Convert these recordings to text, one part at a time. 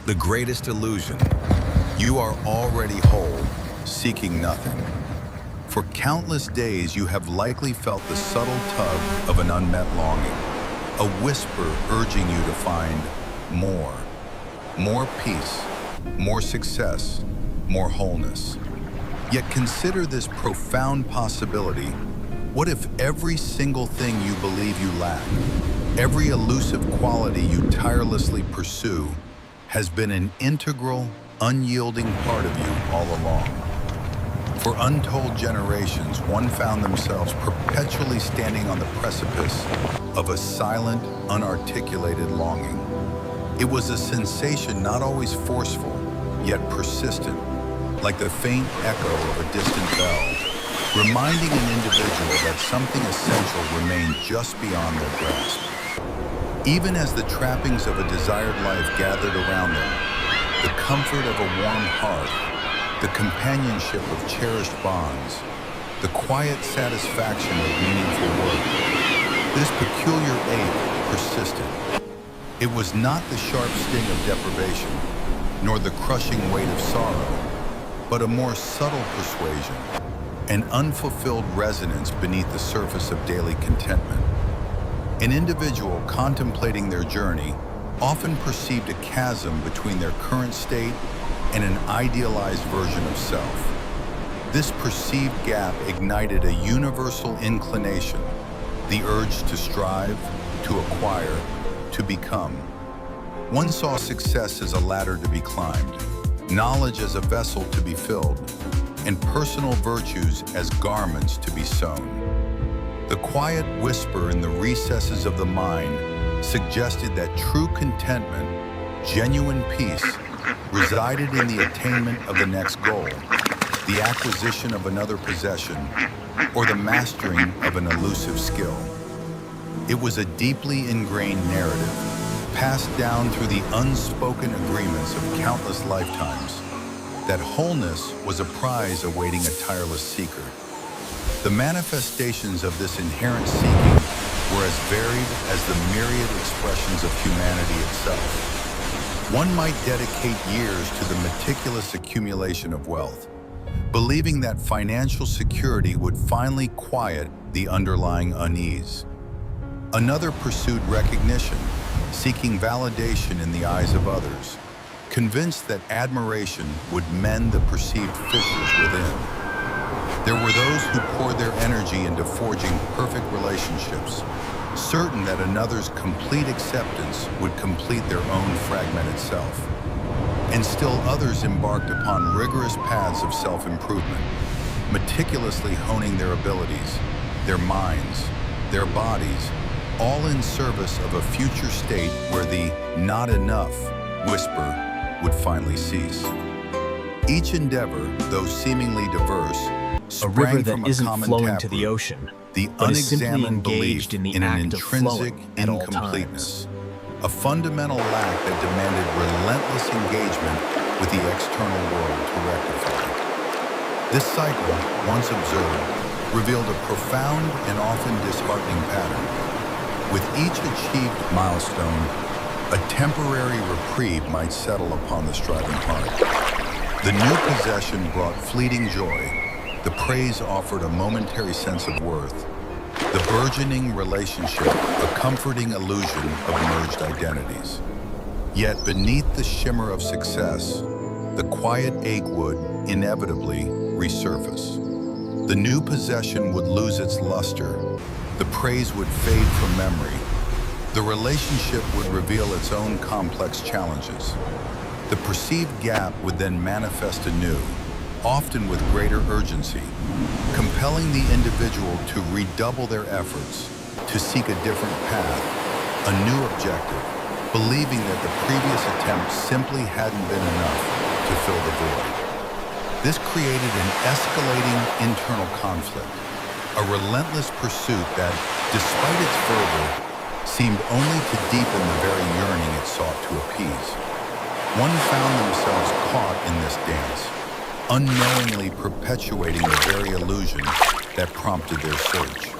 The greatest illusion. You are already whole, seeking nothing. For countless days, you have likely felt the subtle tug of an unmet longing, a whisper urging you to find more. More peace, more success, more wholeness. Yet consider this profound possibility. What if every single thing you believe you lack, every elusive quality you tirelessly pursue, has been an integral, unyielding part of you all along? For untold generations, one found themselves perpetually standing on the precipice of a silent, unarticulated longing. It was a sensation not always forceful, yet persistent, like the faint echo of a distant bell, reminding an individual that something essential remained just beyond their grasp. Even as the trappings of a desired life gathered around them, the comfort of a warm hearth, the companionship of cherished bonds, the quiet satisfaction of meaningful work, this peculiar ache persisted. It was not the sharp sting of deprivation, nor the crushing weight of sorrow, but a more subtle persuasion, an unfulfilled resonance beneath the surface of daily contentment. An individual contemplating their journey often perceived a chasm between their current state and an idealized version of self. This perceived gap ignited a universal inclination, the urge to strive, to acquire, to become. One saw success as a ladder to be climbed, knowledge as a vessel to be filled, and personal virtues as garments to be sewn. The quiet whisper in the recesses of the mind suggested that true contentment, genuine peace, resided in the attainment of the next goal, the acquisition of another possession, or the mastering of an elusive skill. It was a deeply ingrained narrative, passed down through the unspoken agreements of countless lifetimes, that wholeness was a prize awaiting a tireless seeker. The manifestations of this inherent seeking were as varied as the myriad expressions of humanity itself. One might dedicate years to the meticulous accumulation of wealth, believing that financial security would finally quiet the underlying unease. Another pursued recognition, seeking validation in the eyes of others, convinced that admiration would mend the perceived fissures within. There were those who poured their energy into forging perfect relationships, certain that another's complete acceptance would complete their own fragmented self. And still others embarked upon rigorous paths of self-improvement, meticulously honing their abilities, their minds, their bodies, all in service of a future state where the "not enough" whisper would finally cease. Each endeavor, though seemingly diverse, a river sprang from that a isn't common flowing to taproot, the ocean, the but is simply unexamined belief engaged in the in an act of intrinsic flowing at all incompleteness, times. a fundamental lack that demanded relentless engagement with the external world to rectify. This cycle, once observed, revealed a profound and often disheartening pattern. With each achieved milestone, a temporary reprieve might settle upon the striving heart. The new possession brought fleeting joy. The praise offered a momentary sense of worth. The burgeoning relationship, a comforting illusion of merged identities. Yet beneath the shimmer of success, the quiet ache would, inevitably, resurface. The new possession would lose its luster. The praise would fade from memory. The relationship would reveal its own complex challenges. The perceived gap would then manifest anew, often with greater urgency, compelling the individual to redouble their efforts, to seek a different path, a new objective, believing that the previous attempt simply hadn't been enough to fill the void. This created an escalating internal conflict, a relentless pursuit that, despite its fervor, seemed only to deepen the very yearning it sought to appease. One found themselves caught in this dance, unknowingly perpetuating the very illusion that prompted their search.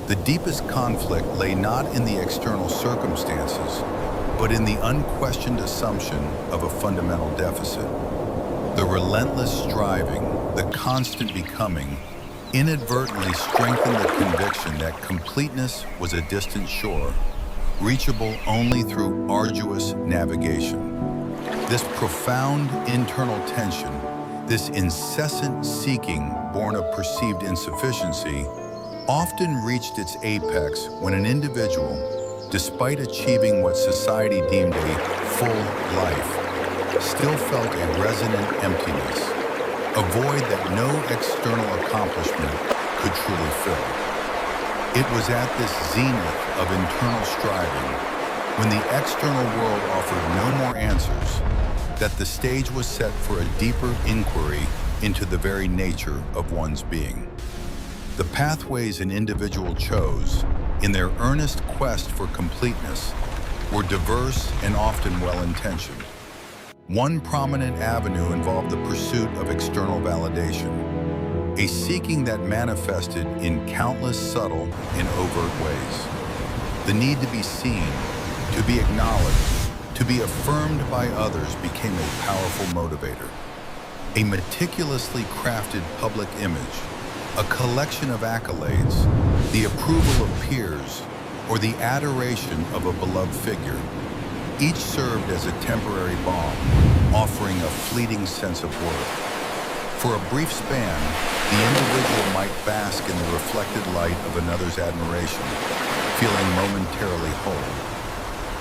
The deepest conflict lay not in the external circumstances, but in the unquestioned assumption of a fundamental deficit. The relentless striving, the constant becoming, inadvertently strengthened the conviction that completeness was a distant shore, reachable only through arduous navigation. This profound internal tension, this incessant seeking born of perceived insufficiency, often reached its apex when an individual, despite achieving what society deemed a full life, still felt a resonant emptiness, a void that no external accomplishment could truly fill. It was at this zenith of internal striving, when the external world offered no more answers, that the stage was set for a deeper inquiry into the very nature of one's being. The pathways an individual chose, in their earnest quest for completeness, were diverse and often well-intentioned. One prominent avenue involved the pursuit of external validation, a seeking that manifested in countless subtle and overt ways. The need to be seen, to be acknowledged, to be affirmed by others became a powerful motivator. A meticulously crafted public image, a collection of accolades, the approval of peers, or the adoration of a beloved figure, each served as a temporary balm, offering a fleeting sense of worth. For a brief span, the individual might bask in the reflected light of another's admiration, feeling momentarily whole.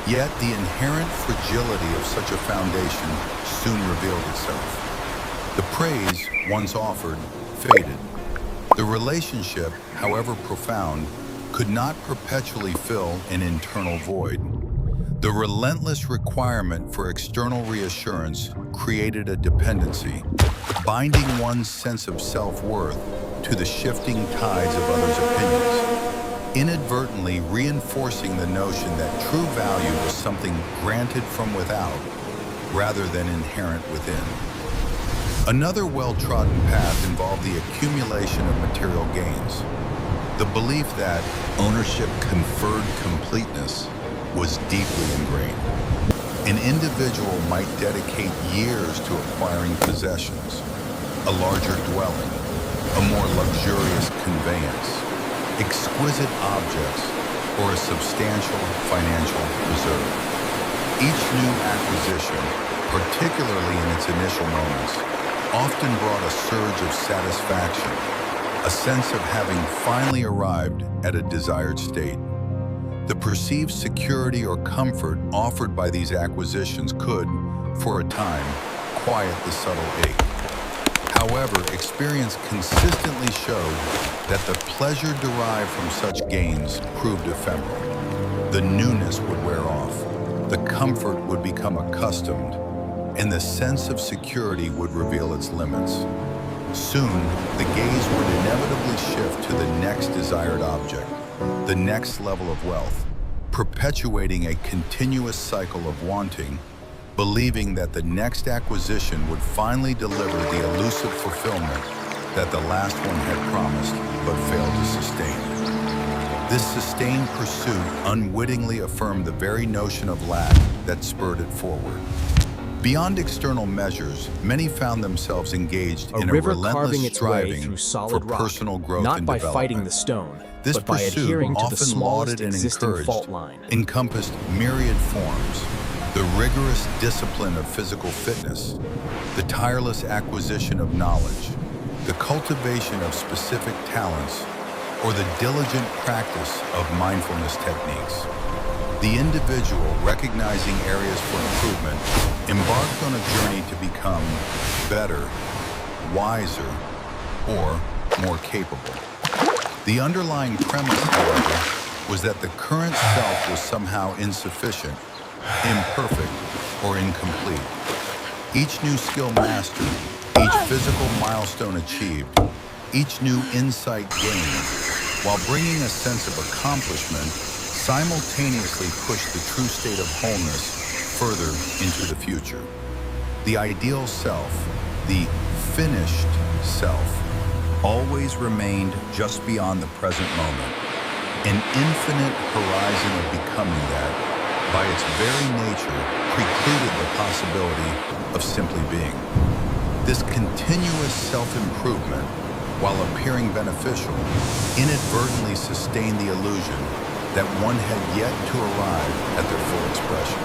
Yet the inherent fragility of such a foundation soon revealed itself. The praise once offered faded. The relationship, however profound, could not perpetually fill an internal void. The relentless requirement for external reassurance created a dependency, binding one's sense of self-worth to the shifting tides of others' opinions, inadvertently reinforcing the notion that true value was something granted from without rather than inherent within. Another well-trodden path involved the accumulation of material gains. The belief that ownership conferred completeness was deeply ingrained. An individual might dedicate years to acquiring possessions, a larger dwelling, a more luxurious conveyance, exquisite objects, or a substantial financial reserve. Each new acquisition, particularly in its initial moments, often brought a surge of satisfaction, a sense of having finally arrived at a desired state. The perceived security or comfort offered by these acquisitions could, for a time, quiet the subtle ache. However, experience consistently showed that the pleasure derived from such gains proved ephemeral. The newness would wear off, the comfort would become accustomed, and the sense of security would reveal its limits. Soon, the gaze would inevitably shift to the next desired object, the next level of wealth, perpetuating a continuous cycle of wanting, believing that the next acquisition would finally deliver the elusive fulfillment that the last one had promised but failed to sustain. This sustained pursuit unwittingly affirmed the very notion of lack that spurred it forward. Beyond external measures, many found themselves engaged in a relentless striving for personal growth and development. Not by fighting the stone, this but by pursuit, adhering to the often smallest lauded and existing fault encouraged, line. encompassed myriad forms: the rigorous discipline of physical fitness, the tireless acquisition of knowledge, the cultivation of specific talents, or the diligent practice of mindfulness techniques. The individual, recognizing areas for improvement, embarked on a journey to become better, wiser, or more capable. The underlying premise, however, was that the current self was somehow insufficient, imperfect, or incomplete. Each new skill mastered, each physical milestone achieved, each new insight gained, while bringing a sense of accomplishment, simultaneously pushed the true state of wholeness further into the future. The ideal self, the finished self, always remained just beyond the present moment, an infinite horizon of becoming that, by its very nature, precluded the possibility of simply being. This continuous self-improvement, while appearing beneficial, inadvertently sustained the illusion that one had yet to arrive at their full expression.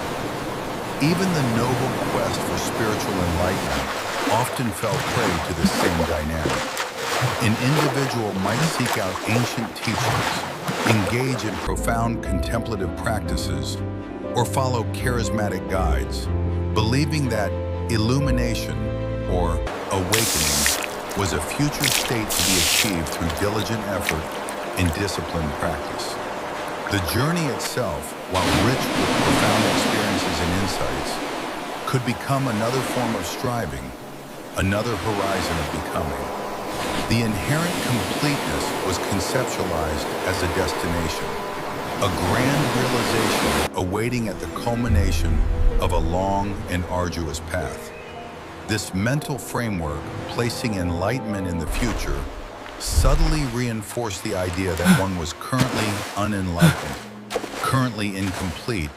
Even the noble quest for spiritual enlightenment often fell prey to this same dynamic. An individual might seek out ancient teachings, engage in profound contemplative practices, or follow charismatic guides, believing that illumination, or awakening, was a future state to be achieved through diligent effort and disciplined practice. The journey itself, while rich with profound experiences and insights, could become another form of striving, another horizon of becoming. The inherent completeness was conceptualized as a destination, a grand realization awaiting at the culmination of a long and arduous path. This mental framework, placing enlightenment in the future, subtly reinforced the idea that one was currently unenlightened, currently incomplete,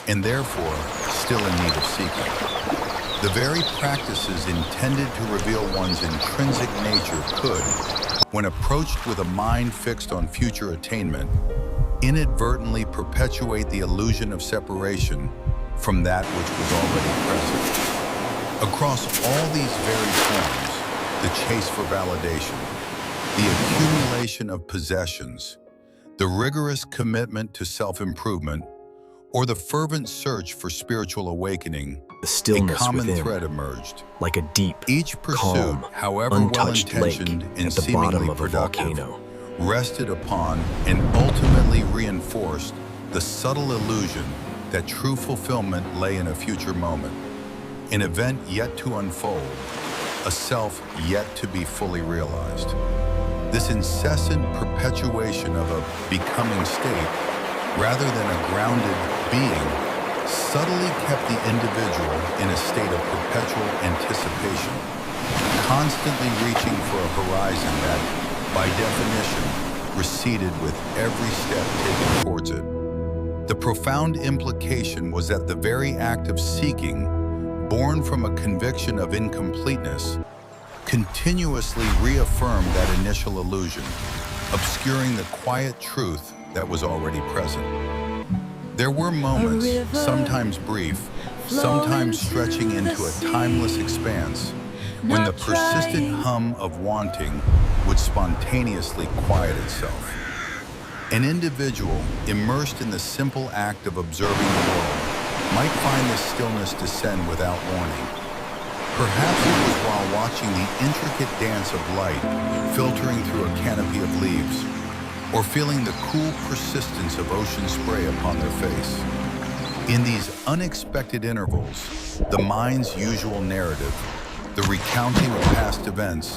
and therefore still in need of seeking. The very practices intended to reveal one's intrinsic nature could, when approached with a mind fixed on future attainment, inadvertently perpetuate the illusion of separation from that which was already present. Across all these varied forms, the chase for validation, the accumulation of possessions, the rigorous commitment to self-improvement, or the fervent search for spiritual awakening, the stillness a common within, thread emerged. like a deep, Each pursuit, calm, however untouched lake well-intentioned and at the seemingly bottom of a productive, volcano. rested upon and ultimately reinforced the subtle illusion that true fulfillment lay in a future moment, an event yet to unfold, a self yet to be fully realized. This incessant perpetuation of a becoming state, rather than a grounded being, subtly kept the individual in a state of perpetual anticipation, constantly reaching for a horizon that, by definition, receded with every step taken towards it. The profound implication was that the very act of seeking, born from a conviction of incompleteness, continuously reaffirmed that initial illusion, obscuring the quiet truth that was already present. There were moments, sometimes brief, sometimes stretching into a timeless expanse, when the persistent hum of wanting would spontaneously quiet itself. An individual immersed in the simple act of observing the world might find this stillness descend without warning. Perhaps it was while watching the intricate dance of light filtering through a canopy of leaves, or feeling the cool persistence of ocean spray upon their face. In these unexpected intervals, the mind's usual narrative, the recounting of past events,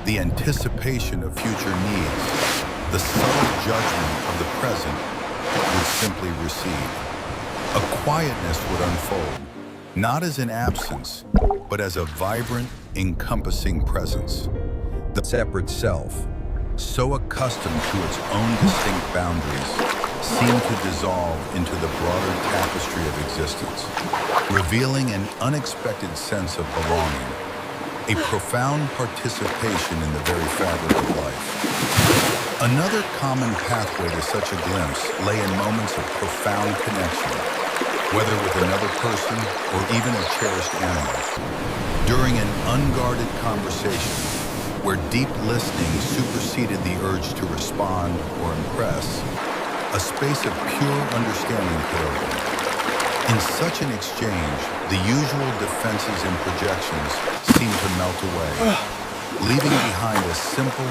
the anticipation of future needs, the subtle judgment of the present would simply recede. A quietness would unfold, not as an absence, but as a vibrant, encompassing presence. The separate self, so accustomed to its own distinct boundaries, seemed to dissolve into the broader tapestry of existence, revealing an unexpected sense of belonging, a profound participation in the very fabric of life. Another common pathway to such a glimpse lay in moments of profound connection, whether with another person or even a cherished animal. During an unguarded conversation, where deep listening superseded the urge to respond or impress, a space of pure understanding could open. In such an exchange, the usual defenses and projections seemed to melt away, leaving behind a simple,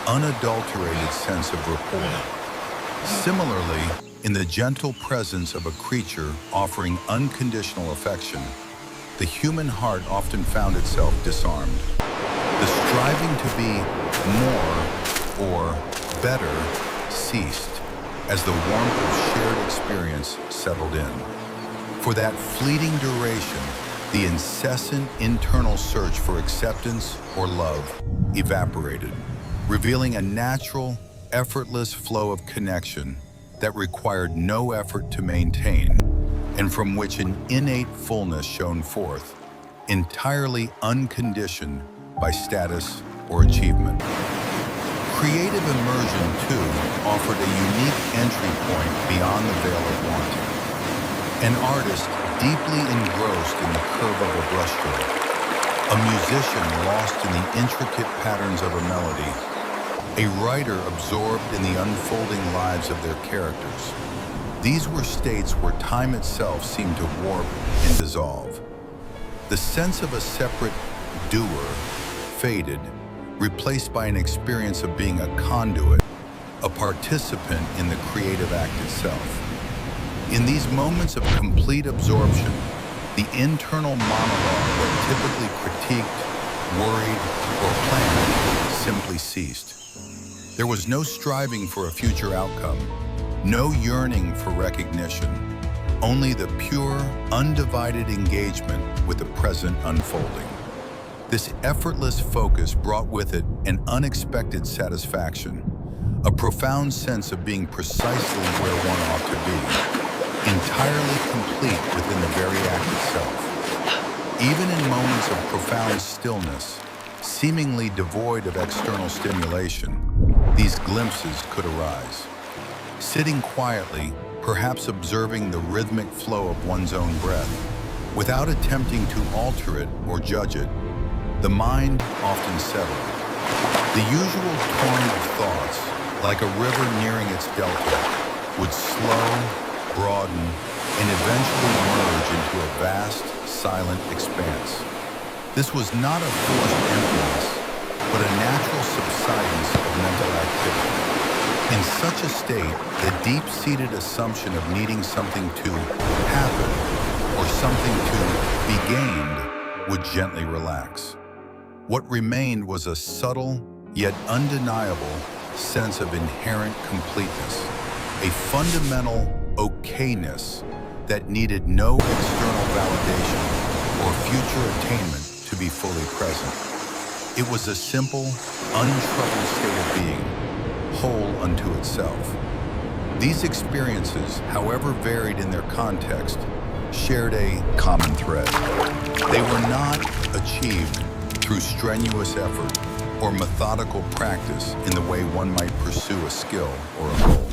unadulterated sense of rapport. Similarly, in the gentle presence of a creature offering unconditional affection, the human heart often found itself disarmed. The striving to be more or better ceased as the warmth of shared experience settled in. For that fleeting duration, the incessant internal search for acceptance or love evaporated, revealing a natural, effortless flow of connection that required no effort to maintain, and from which an innate fullness shone forth, entirely unconditioned by status or achievement. Creative immersion, too, offered a unique entry point beyond the veil of wanting. An artist deeply engrossed in the curve of a brushstroke, a musician lost in the intricate patterns of a melody, a writer absorbed in the unfolding lives of their characters. These were states where time itself seemed to warp and dissolve. The sense of a separate doer faded, replaced by an experience of being a conduit, a participant in the creative act itself. In these moments of complete absorption, the internal monologue that typically critiqued, worried, or planned simply ceased. There was no striving for a future outcome, no yearning for recognition, only the pure, undivided engagement with the present unfolding. This effortless focus brought with it an unexpected satisfaction, a profound sense of being precisely where one ought to be, entirely complete within the very act itself. Even in moments of profound stillness, seemingly devoid of external stimulation, these glimpses could arise. Sitting quietly, perhaps observing the rhythmic flow of one's own breath, without attempting to alter it or judge it, the mind often settled. The usual torrent of thoughts, like a river nearing its delta, would slow, broaden, and eventually merge into a vast, silent expanse. This was not a forced emptiness, but a natural subsidence of mental activity. In such a state, the deep-seated assumption of needing something to happen or something to be gained would gently relax. What remained was a subtle, yet undeniable sense of inherent completeness, a fundamental okayness that needed no external validation or future attainment to be fully present. It was a simple, untroubled state of being, whole unto itself. These experiences, however varied in their context, shared a common thread. They were not achieved through strenuous effort or methodical practice in the way one might pursue a skill or a goal.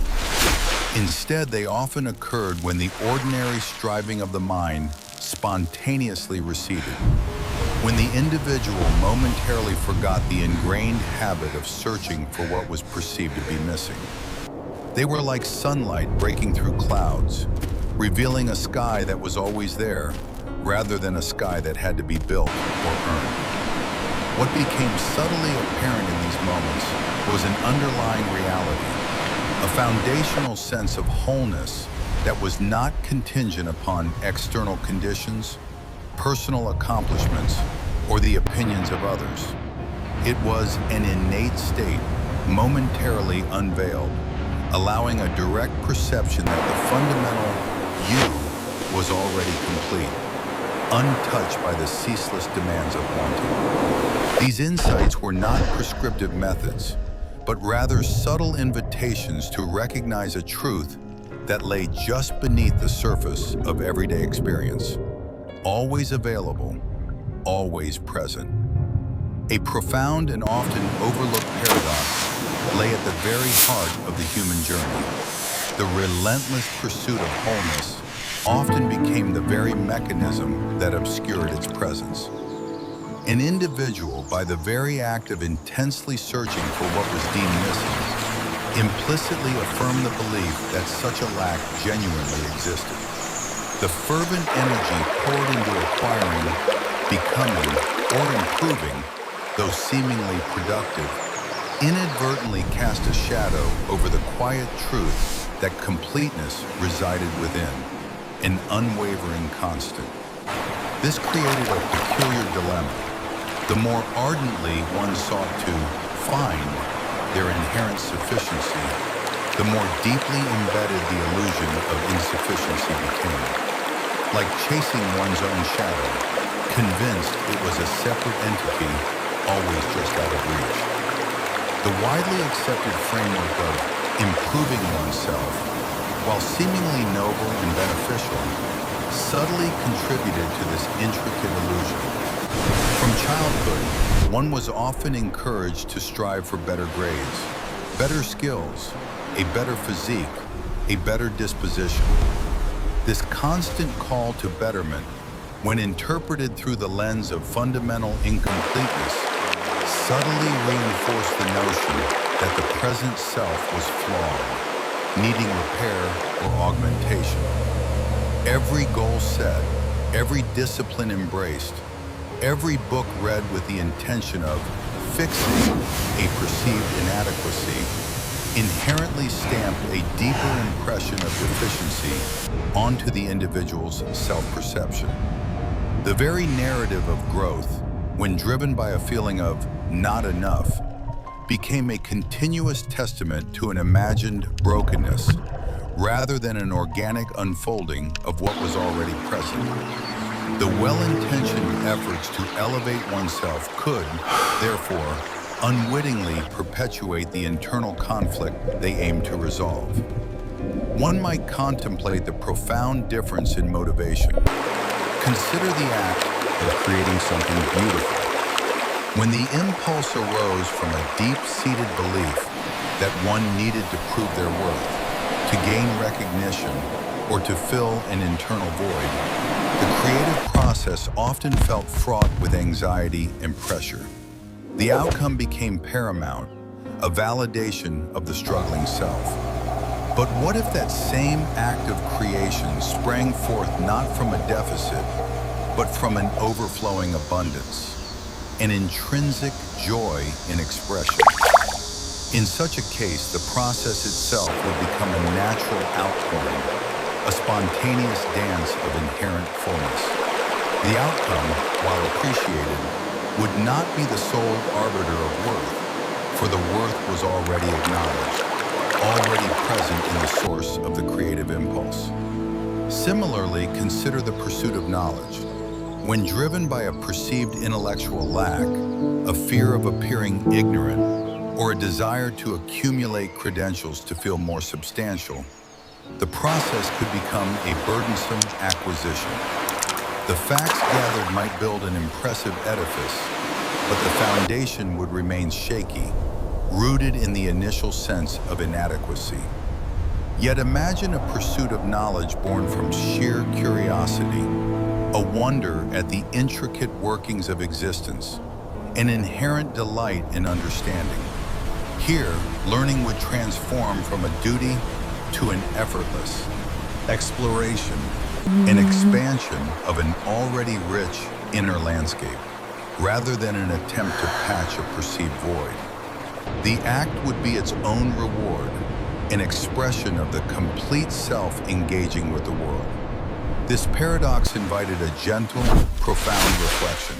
Instead, they often occurred when the ordinary striving of the mind spontaneously receded, when the individual momentarily forgot the ingrained habit of searching for what was perceived to be missing. They were like sunlight breaking through clouds, revealing a sky that was always there, rather than a sky that had to be built or earned. What became subtly apparent in these moments was an underlying reality, a foundational sense of wholeness that was not contingent upon external conditions, personal accomplishments, or the opinions of others. It was an innate state, momentarily unveiled, allowing a direct perception that the fundamental you was already complete, untouched by the ceaseless demands of wanting. These insights were not prescriptive methods, but rather subtle invitations to recognize a truth that lay just beneath the surface of everyday experience, always available, always present. A profound and often overlooked paradox lay at the very heart of the human journey. The relentless pursuit of wholeness often became the very mechanism that obscured its presence. An individual, by the very act of intensely searching for what was deemed missing, implicitly affirmed the belief that such a lack genuinely existed. The fervent energy poured into acquiring, becoming, or improving, though seemingly productive, inadvertently cast a shadow over the quiet truth that completeness resided within, an unwavering constant. This created a peculiar dilemma. The more ardently one sought to find their inherent sufficiency, the more deeply embedded the illusion of insufficiency became. Like chasing one's own shadow, convinced it was a separate entity, always just out of reach. The widely accepted framework of improving oneself, while seemingly noble and beneficial, subtly contributed to this intricate illusion. From childhood, one was often encouraged to strive for better grades, better skills, a better physique, a better disposition. This constant call to betterment, when interpreted through the lens of fundamental incompleteness, subtly reinforced the notion that the present self was flawed, needing repair or augmentation. Every goal set, every discipline embraced, every book read with the intention of fixing a perceived inadequacy inherently stamped a deeper impression of deficiency onto the individual's self-perception. The very narrative of growth, when driven by a feeling of not enough, became a continuous testament to an imagined brokenness rather than an organic unfolding of what was already present. The well-intentioned efforts to elevate oneself could, therefore, unwittingly perpetuate the internal conflict they aim to resolve. One might contemplate the profound difference in motivation. Consider the act of creating something beautiful. When the impulse arose from a deep-seated belief that one needed to prove their worth, to gain recognition, or to fill an internal void, the creative process often felt fraught with anxiety and pressure. The outcome became paramount, a validation of the struggling self. But what if that same act of creation sprang forth not from a deficit, but from an overflowing abundance, an intrinsic joy in expression? In such a case, the process itself would become a natural outpouring, a spontaneous dance of inherent fullness. The outcome, while appreciated, would not be the sole arbiter of worth, for the worth was already acknowledged, already present in the source of the creative impulse. Similarly, consider the pursuit of knowledge. When driven by a perceived intellectual lack, a fear of appearing ignorant, or a desire to accumulate credentials to feel more substantial, the process could become a burdensome acquisition. The facts gathered might build an impressive edifice, but the foundation would remain shaky, rooted in the initial sense of inadequacy. Yet imagine a pursuit of knowledge born from sheer curiosity, a wonder at the intricate workings of existence, an inherent delight in understanding. Here, learning would transform from a duty to an effortless exploration, an expansion of an already rich inner landscape, rather than an attempt to patch a perceived void. The act would be its own reward, an expression of the complete self engaging with the world. This paradox invited a gentle, profound reflection.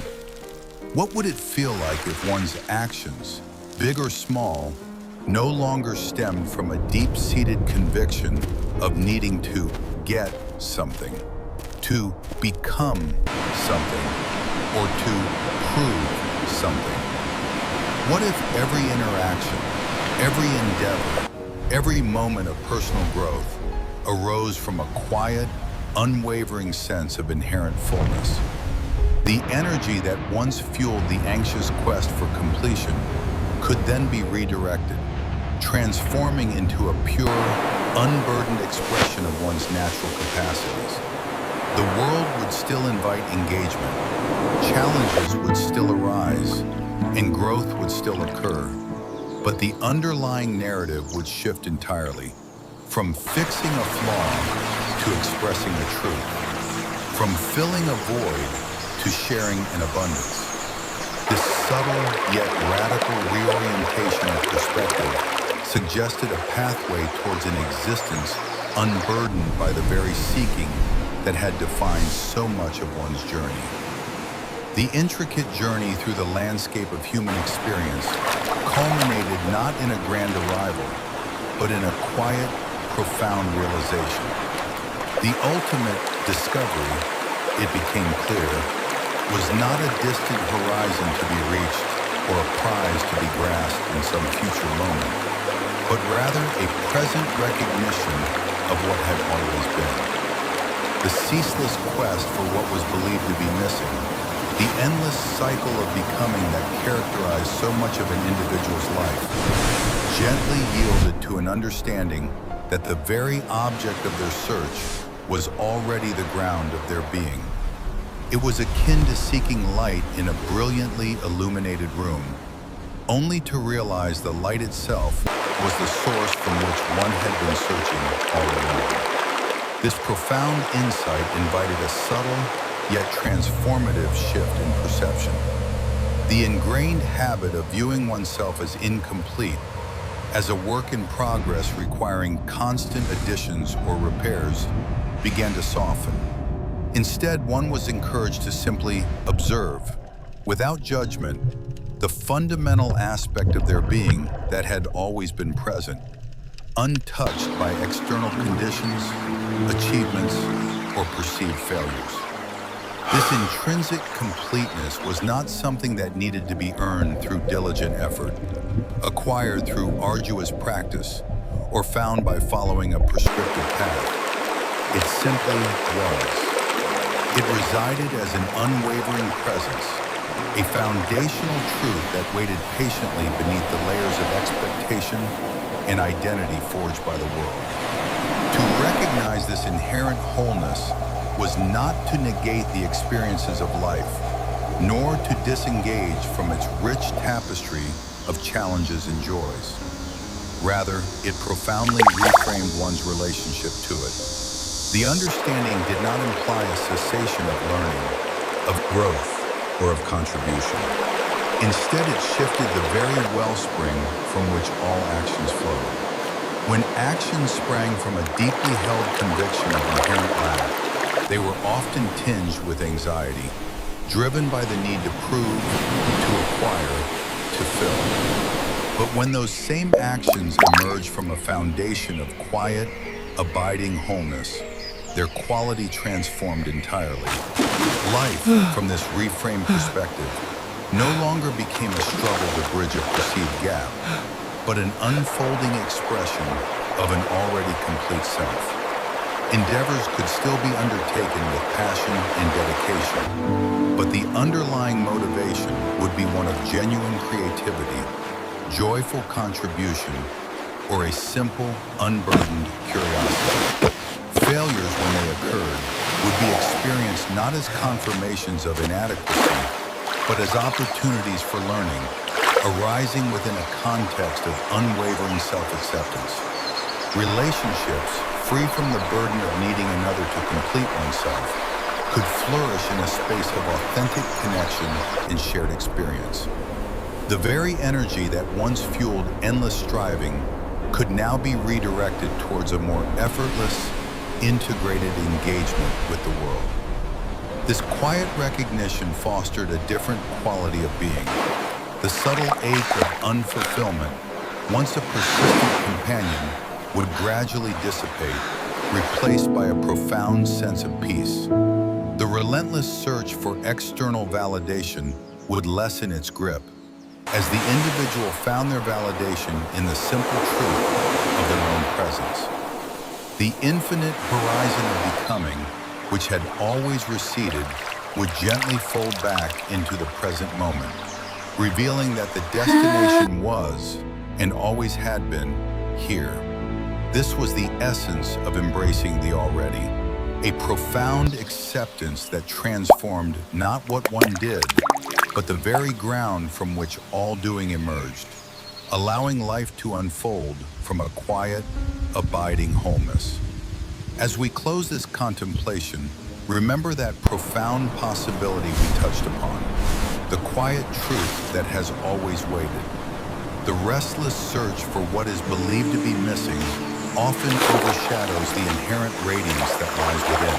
What would it feel like if one's actions, big or small, no longer stemmed from a deep-seated conviction of needing to get something, to become something, or to prove something? What if every interaction, every endeavor, every moment of personal growth arose from a quiet, unwavering sense of inherent fullness? The energy that once fueled the anxious quest for completion could then be redirected, transforming into a pure, unburdened expression of one's natural capacities. The world would still invite engagement, challenges would still arise, and growth would still occur. But the underlying narrative would shift entirely, from fixing a flaw to expressing the truth, from filling a void to sharing an abundance. This subtle yet radical reorientation of perspective suggested a pathway towards an existence unburdened by the very seeking that had defined so much of one's journey. The intricate journey through the landscape of human experience culminated not in a grand arrival, but in a quiet, profound realization. The ultimate discovery, it became clear, was not a distant horizon to be reached or a prize to be grasped in some future moment, but rather a present recognition of what had always been. The ceaseless quest for what was believed to be missing, the endless cycle of becoming that characterized so much of an individual's life, gently yielded to an understanding that the very object of their search was already the ground of their being. It was akin to seeking light in a brilliantly illuminated room, only to realize the light itself was the source from which one had been searching all along. This profound insight invited a subtle yet transformative shift in perception. The ingrained habit of viewing oneself as incomplete, as a work in progress requiring constant additions or repairs, began to soften. Instead, one was encouraged to simply observe, without judgment, the fundamental aspect of their being that had always been present, untouched by external conditions, achievements, or perceived failures. This intrinsic completeness was not something that needed to be earned through diligent effort, acquired through arduous practice, or found by following a prescriptive path. It simply was. It resided as an unwavering presence, a foundational truth that waited patiently beneath the layers of expectation and identity forged by the world. To recognize this inherent wholeness was not to negate the experiences of life, nor to disengage from its rich tapestry of challenges and joys. Rather, it profoundly reframed one's relationship to it. The understanding did not imply a cessation of learning, of growth, or of contribution. Instead, it shifted the very wellspring from which all actions flowed. When actions sprang from a deeply held conviction of inherent lack, they were often tinged with anxiety, driven by the need to prove, to acquire, to fill. But when those same actions emerged from a foundation of quiet, abiding wholeness, their quality transformed entirely. Life, from this reframed perspective, no longer became a struggle to bridge a perceived gap, but an unfolding expression of an already complete self. Endeavors could still be undertaken with passion and dedication, but the underlying motivation would be one of genuine creativity, joyful contribution, or a simple, unburdened curiosity. Failures, when they occurred, would be experienced not as confirmations of inadequacy, but as opportunities for learning, arising within a context of unwavering self-acceptance. Relationships, free from the burden of needing another to complete oneself, could flourish in a space of authentic connection and shared experience. The very energy that once fueled endless striving could now be redirected towards a more effortless, integrated engagement with the world. This quiet recognition fostered a different quality of being. The subtle ache of unfulfillment, once a persistent companion, would gradually dissipate, replaced by a profound sense of peace. The relentless search for external validation would lessen its grip, as the individual found their validation in the simple truth of their own presence. The infinite horizon of becoming, which had always receded, would gently fold back into the present moment, revealing that the destination was, and always had been, here. This was the essence of embracing the already, a profound acceptance that transformed not what one did, but the very ground from which all doing emerged, allowing life to unfold from a quiet, abiding wholeness. As we close this contemplation, remember that profound possibility we touched upon, the quiet truth that has always waited. The restless search for what is believed to be missing often overshadows the inherent radiance that lies within,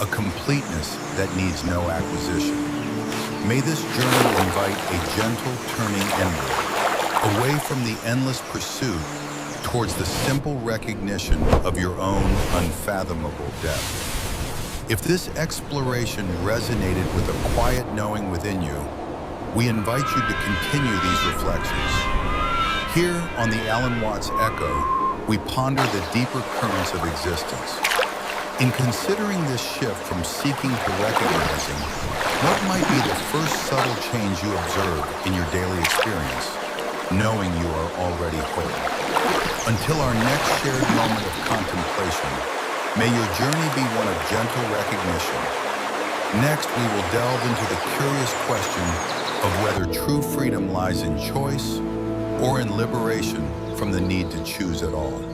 a completeness that needs no acquisition. May this journey invite a gentle turning inward, away from the endless pursuit towards the simple recognition of your own unfathomable depth. If this exploration resonated with a quiet knowing within you, we invite you to continue these reflections. Here on the Alan Watts Echo, we ponder the deeper currents of existence. In considering this shift from seeking to recognizing, what might be the first subtle change you observe in your daily experience, knowing you are already whole? Until our next shared moment of contemplation, may your journey be one of gentle recognition. Next, we will delve into the curious question of whether true freedom lies in choice or in liberation from the need to choose at all.